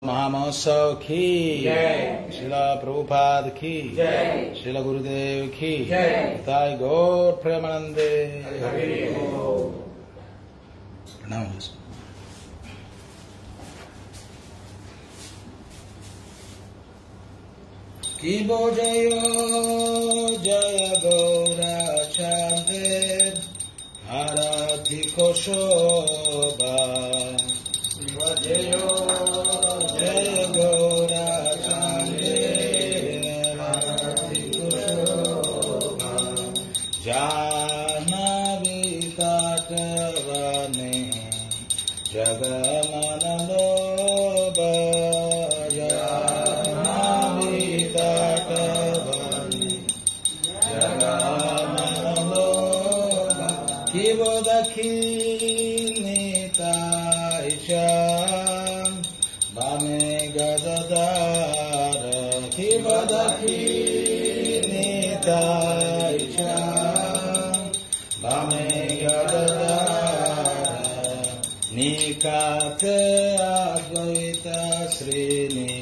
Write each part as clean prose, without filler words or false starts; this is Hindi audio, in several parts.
महामहोत्सव की जय। शिला प्रभुपाद की जय। शिला गुरुदेव की जय। ताई गौर प्रेमानंदे प्रणाम। की बोजयो जय गौराचार्य आराधि को शोभा जयो जय गौराचार्य आराधि को शोभा जाह्नवी तटवने जगमन लोभ जाह्नवी तटवने जगमन लोभ किव दक्षिणितायशं वामे गददार किव दक्षिणितायशं वामे गददार निकाते अद्वैत श्रेणी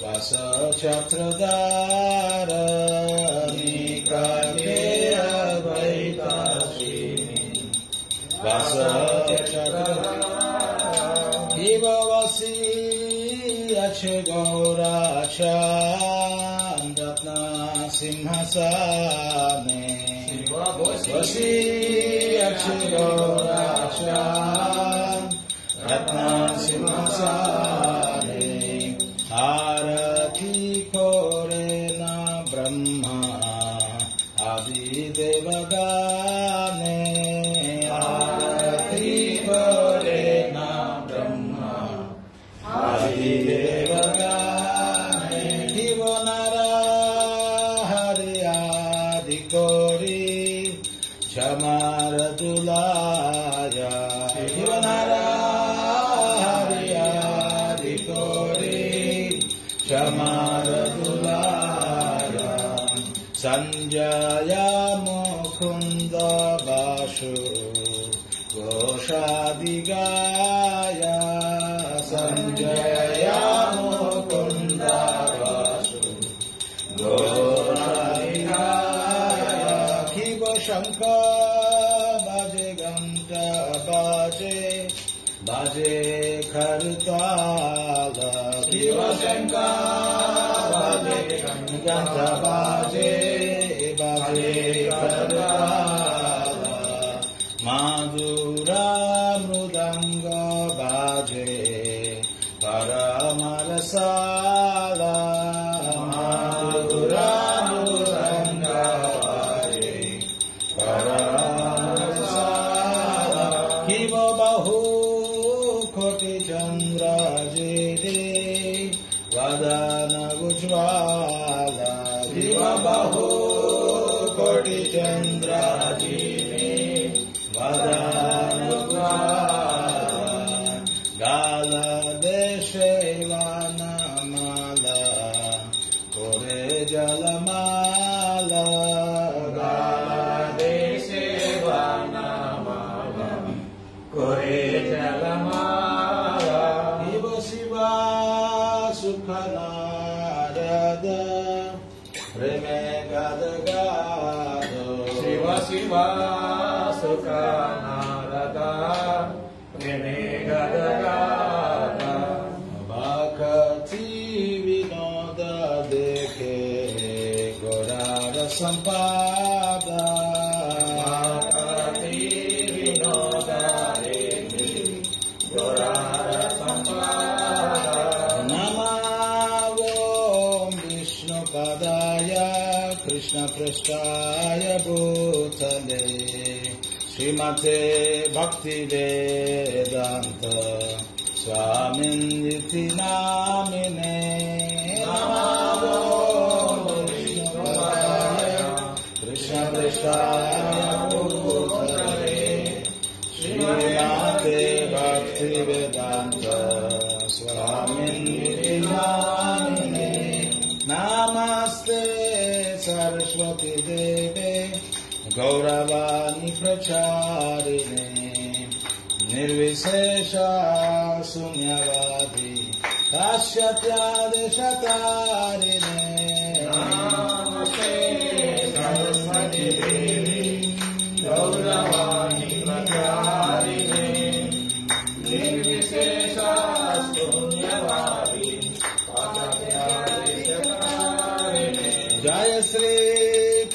वास चक्रधार निकाते अद्वैत श्रेणी वास चक्रधार किव वसी अक्ष गौराचार्य रत्न सिंहासने वसी अक्ष गौराचार्य रत्न सिंहासने आरती कोरे न ब्रह्मा आदि देवगाने आरती कोरे न ब्रह्मा आदि देवगाने शिव नर हरि आदि कोरी क्षमार दुलाया शिव नर हरि आदि कोरी क्षमार दुलाया संजय मुकुंद बासु घोषादिगाया संजय मुकुंद बासु घोषादिगाया शिव शंकर बाजे घंटा बाजे बाजे खरताल शिव शंकर बाजे घंटा बाजे बाजे खरताल माधुरा मृदंग बाजे परमरसाला माधुरा मृदंग बाजे परमरसाला शिव बहु कोटि चंद्र जिदे वदन उज्ज्वला शिव बहु कोटि चंद्र जिदे वदन उज्ज्वला गाल देशे वनमाला कोरे जलमाला गाल देशे वनमाला कोरे जलमाला शिव शिवा सुख नारद प्रेमे गद गाद शिव शिवा सुख नारद प्रेमे गद गाद भक्ति विनोद देखे गोरार संपादा भक्ति विनोद देखे गोरार संपादा नमो विष्णुपदाय कृष्ण पृष्ठाय भूतले श्रीमते भक्ति वेदांत स्वामिन्निति नामिने नमो विष्णुपदाय कृष्ण पृष्ठाय भूतले श्रीमते भक्ति वेदांत स्वामिन्निति नामिने नमस्ते सरस्वती देवे गौरवाणी प्रचारिणे निर्विशेषा शून्यवादी काश्यप्यादिशतारिणे नमस्ते सरस्वती देवी गौरवाणी प्रचारिणे निर्विशेषा शून्यवादी पदाध्यादिशतारिणे जय श्री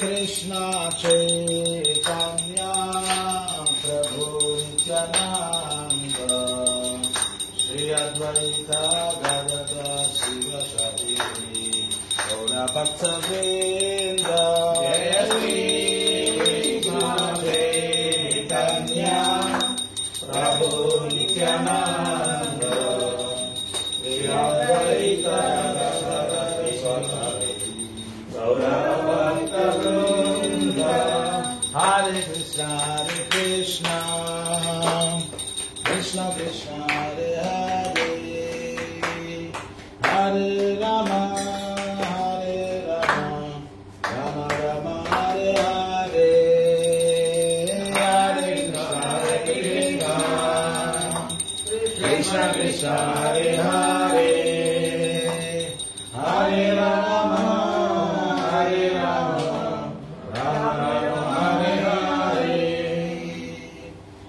कृष्ण चैतन्य प्रभु नित्यानंद श्री अद्वैत गदाधर शिवसदि गौरभक्तवृंद जय श्री कृष्ण चैतन्य प्रभु Nityanand Shri Advaita Gadadhar शिवसदि गौरभक्तवृंद Hare Krishna Krishna Krishna Hare Hare Hare Rama Rama Rama Hare Hare Hare Krishna Krishna Hare Hare Hare Rama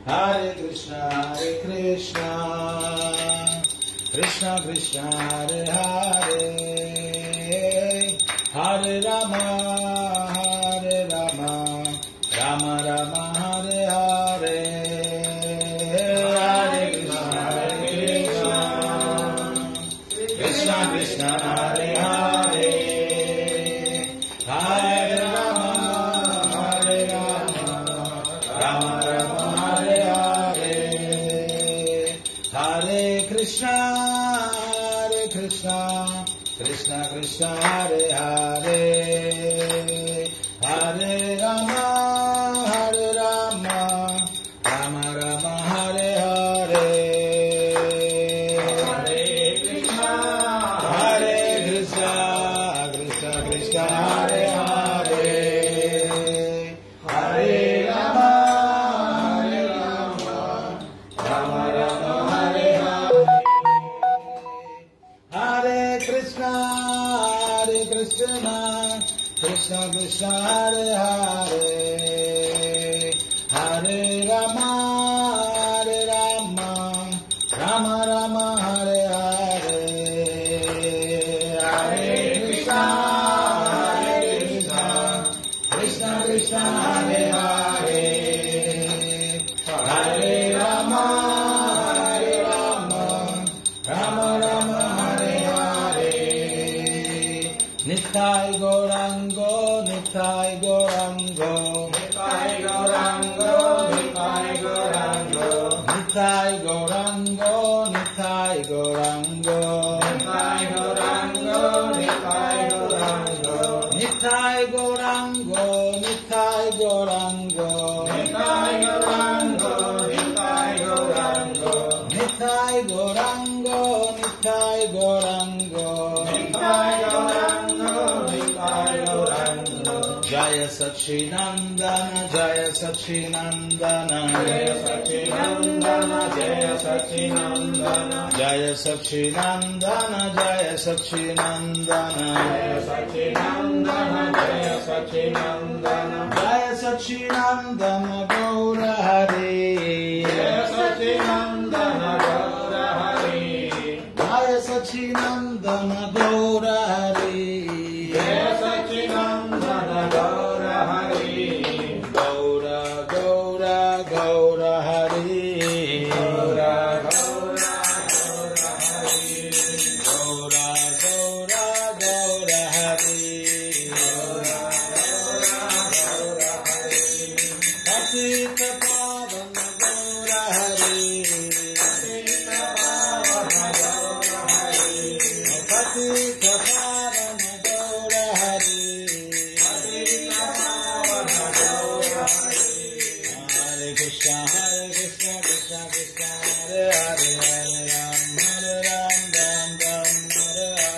Hare Krishna Krishna Krishna Hare Hare Hare Rama Rama Rama Hare Hare Hare Krishna Krishna Hare Hare Hare Rama Rama Rama Hare Hare Hare Krishna Krishna Krishna Hare Hare Hare Rama Rama Rama Hare Hare Hare Krishna Krishna Krishna Hare Hare Hare Rama Rama Rama Hare Hare Hare Krishna Krishna Krishna Hare Hare Hare Rama Rama Rama Hare Hare Hare Krishna Krishna Krishna Hare Hare Hare Rama Rama Rama Hare Hare Nitai Gaurango Nitai Gaurango Nitai Gaurango Nitai Gaurango Nitai Gaurango Nitai Gaurango Nitai Gaurango Nitai Gaurango Nitai Gaurango Nitai Gaurango Nitai Gaurango Nitai Gaurango Nitai Gaurango Nitai Gaurango Nitai Gaurango Nitai Gaurango Jaya Sachinandana Jaya Sachinandana Jaya Sachinandana Jaya Sachinandana Jaya Sachinandana Jaya Sachinandana Jaya Sachinandana Jaya Sachinandana Jaya Sachinandana Gaura Hari Jaya Sachinandana Gaura Hari Jaya Sachinandana Gaura Hari Jaya Sachinandana Gaura Hari Gaura Gaura Gaura Hari Gaura Gaura Gaura Hari Gaura Gaura Gaura Hari Gaura Gaura Gaura Hari Patita Pavana Gaura Hari Patita Pavana Gaura Hari Patita Pavana Gaura Hari Patita Pavana Gaura Hari Hare Krishna Krishna Krishna Hare Hare Hare Ram Ram Ram Ram Hare Hare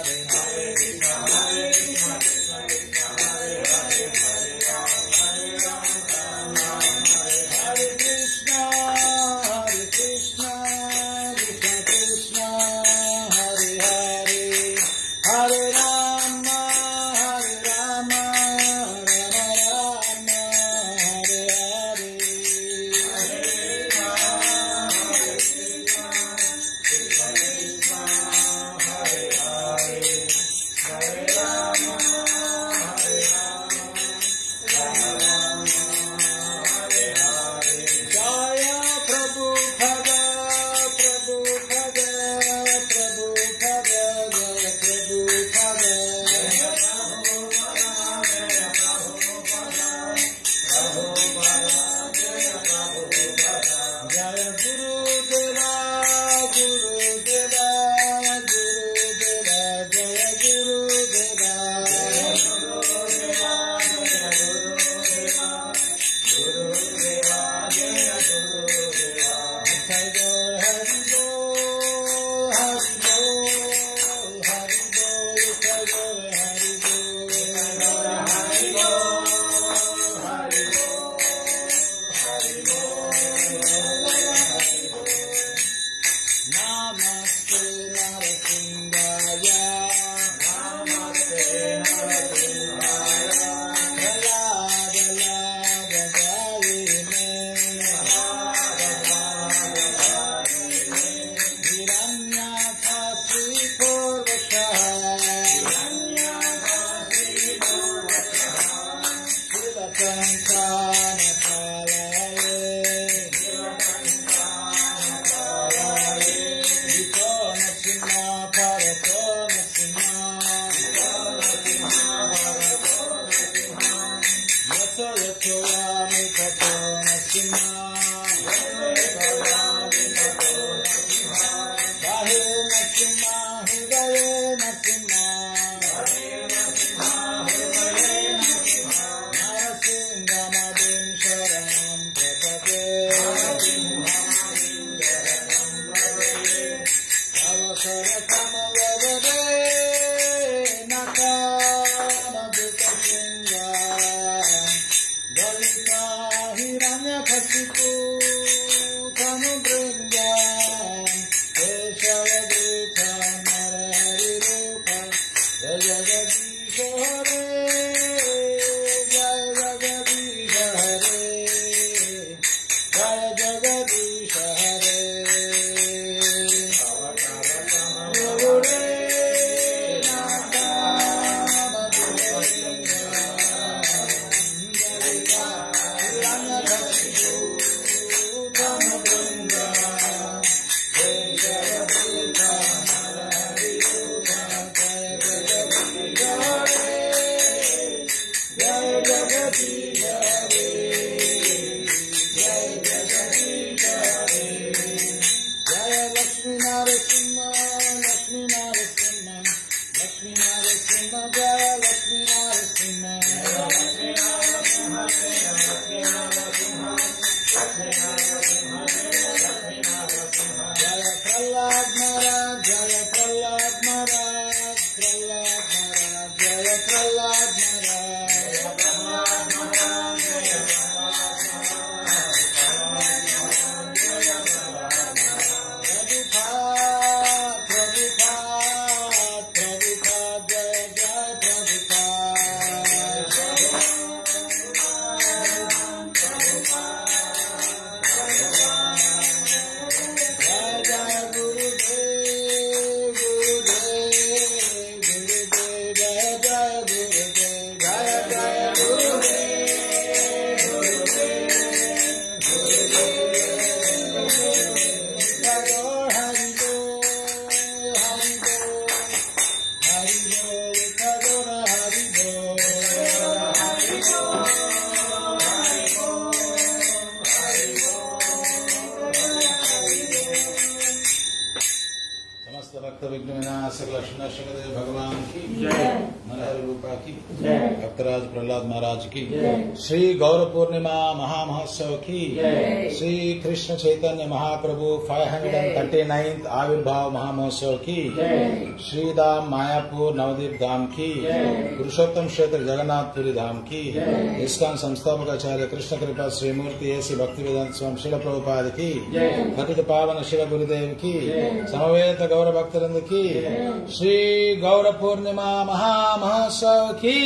Shri Gaur पूर्णिमा महामहोत्सव की, श्री कृष्ण चैतन्य महाप्रभु 539th आविर्भाव महामहोत्सव की, श्री धाम मायापुर नवदीप धाम की, पुरुषोत्तम क्षेत्र जगन्नाथपुरी धाम की, इस्कॉन संस्थापक आचार्य कृष्ण कृपा श्रीमूर्ति ऐसी भक्ति वेदांत स्वामी शिल प्रभुपाद की, पतित पावन शिव गुरुदेव की, समवेत गौर भक्तवृंद की, श्री गौर पूर्णिमा महामहोत्सव की,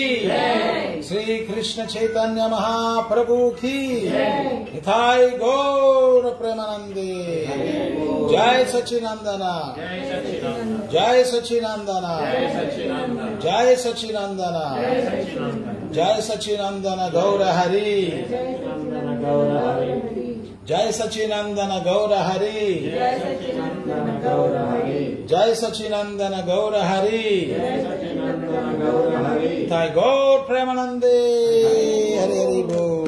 श्री कृष्ण चैतन्य महाप्रभु की, निताई गौर प्रेमानंदे, जय सच्चिनंदना, जय सच्चिनंदना, जय सच्चिनंदना, जय सच्चिनंदन गौर हरि, जय सच्चिनंदन गौर हरि, जय सच्चिनंदन गौर हरि, निताई गौर प्रेमानंदे, हरि हरि बोल।